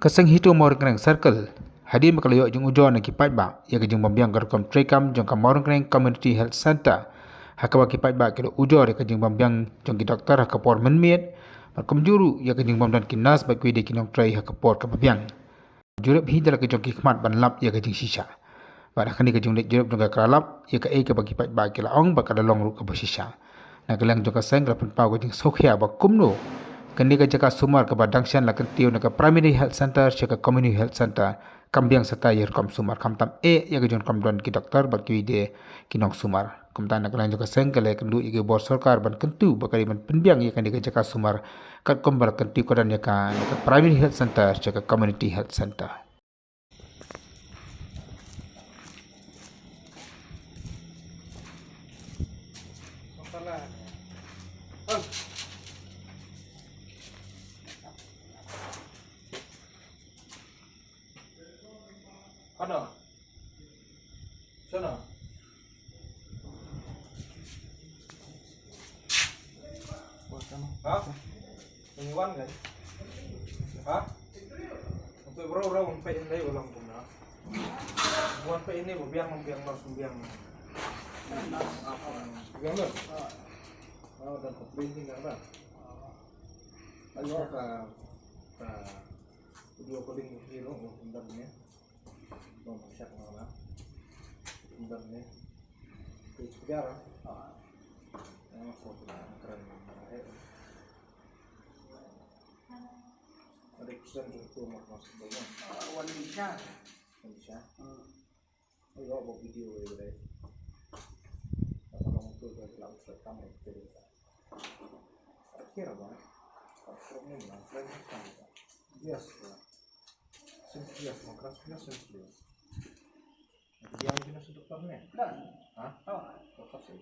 Kasang hitu morang kereng circle. Hadir makalayo jeng ujo na kipat ba. Ya ke jeng bambiang garkom trekam jeng ka morang kereng community health center. Hakawa kipat ba kilo ujo re ke jeng bambiang jeng ki doktor hakapor menmiet. Makom juru ya ke jeng bamdan kinas ba kuide kinong tray hakapor ka bambiang. Jurep hi dala ke jeng kikmat ban lap ya ke jeng sisa. Pada kani ke jeng dek jurep jeng ka kralap ya ke ka bagi kipat ba kila ong ba kada long ru ka basisa. Na kelang jeng ka seng kala penpau ke jeng sokhya ba kumno. Kendi ka jaka sumar ke badangsyan la kentiu na ka primary health center ke community health center kambiang serta yer kom sumar kamtam ya ke jon kom don ki doktor ba ki de kinong sumar kumtan na kelang jaka seng kala kendu ige bor sarkar ban kentu ba kali ban penbiang ya kendi ka jaka sumar kat kom bar kentiu kodan ya ka primary health center ke community health center. Ano? Sana? Ha? Iniwan kan? Ha? Untuk bro sampai ini ulang puna. Buat pe ini biang mas biang. Biang dah. Oh, dan printing kan dah. Ayo ka video calling hero sebenarnya. Mau siap mana? Sebenarnya itu sejarah. Yang foto keren banget. Ada kesan itu mas banyak. Wanita. Ayo bawa video ini deh. Kalau itu dari laut kamera itu. Kira apa? Ini lah, yes. Sensitif, makasnya sensitif. Dia punya sudut pandang. Hah? Apa sih?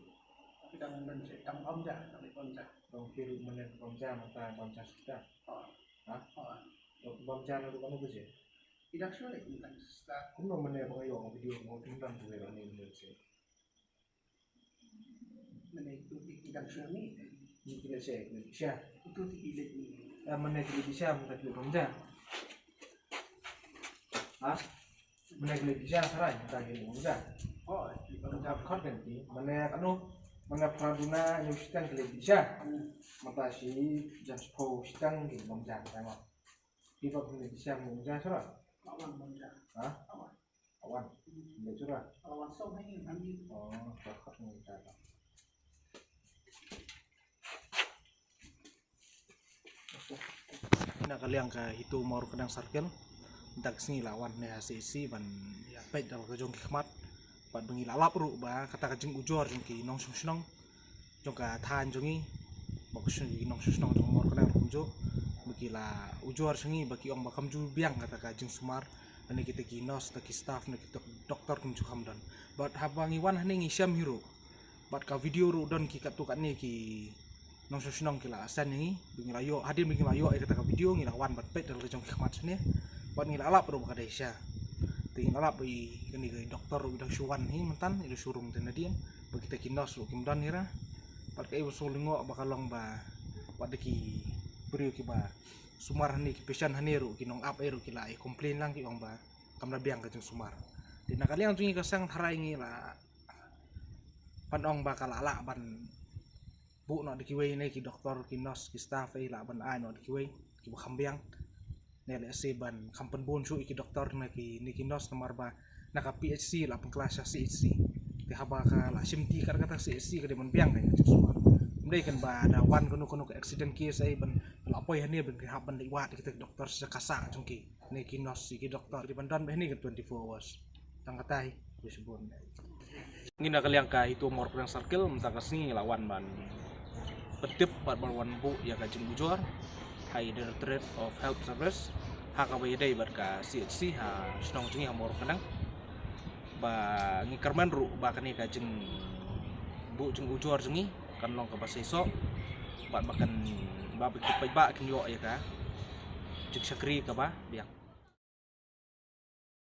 Kita membenci om jah, tapi om jah. Dong kiri mana om jah, mata om jah kita. Hah? Om jah itu kamu bersih. Tidak sulit, tidak. Kamu mana pengayo video mau tinggal tu orang ini bersih. Mana itu tidak sulit. Ini tidak sih, bisa. Itu tidak ni. Mana tidak bisa, mana tidak om jah. Hah? Mana tidak bisa, sarai, mana tidak om jah. Oh, Menjawab kau nanti, mana mana praduna nyusitan kelih bisa, mata si just postan di bangsa sama. Kita kelih bisa bangsa surah. Awan bangsa. Hah? Awan. Bangsa surah. Awan so ini nanti. Oh, cakap ni cakap. Nak kalian ke itu mau kedang sarkel, tak sini lawan ni ACC ban ya baik dalam kejong khidmat. Pat bengi lalap ru ba kata kajeng ujor jeng ki nong susnong jong ka than jongi bagus ki nong susnong jong mor kana rumjo bagi la ujor sengi bagi ong bakam ju biang kata kajeng sumar ane kita ki nos ki staff ne kita doktor kum ju hamdan bat habangi wan hane ngisam hiro bat ka video ru don ki katukan ni ki nong susnong ki la asan ni bengi layo hadir bengi layo kata ka video ngi lawan bat pet dal kejong khidmat sini bat ngi lalap ru ka desa tinggal apa ini dokter udah suwan hi mentan itu surung tenadian bagi kita kinos lu kimdan hira pakai usulingo bakal long ba pada ki beri ki ba sumar hani ki pesan hani ru kinong up eru kila komplain lang ki ong ba kamna biang ka jeng sumar dina kalian tungi kasang harai la panong bakal ala ban bu no dikiwe ne ki dokter kinos ki staff la ban ano dikiwe ki bakhambiang nele seban kampen bonsu iki doktor na ki nikinos nomor ba naka PHC la pengkelas CHC ti haba ka la simti kata CHC ka demon biang kay semua mudai kan ba ada wan kono ke accident case ai ban la poi hani ben ka ban liwat kita doktor sekasa jongki nikinos iki doktor di bandan behni kan 24 hours tangkatai disebut ngina kaliang ka itu mor perang circle mentangkasni lawan ban pedep ban wan bu ya ka jeng ujor Hai Directorate of Health Service HKW day berka CHC ha senong jengi hamor kenang ba ngikerman ru ba kani ka jeng bu jeng ujor jengi kan long ka baseso ba makan ba bikit ba kin yo ya ka jek sakri ka ba biang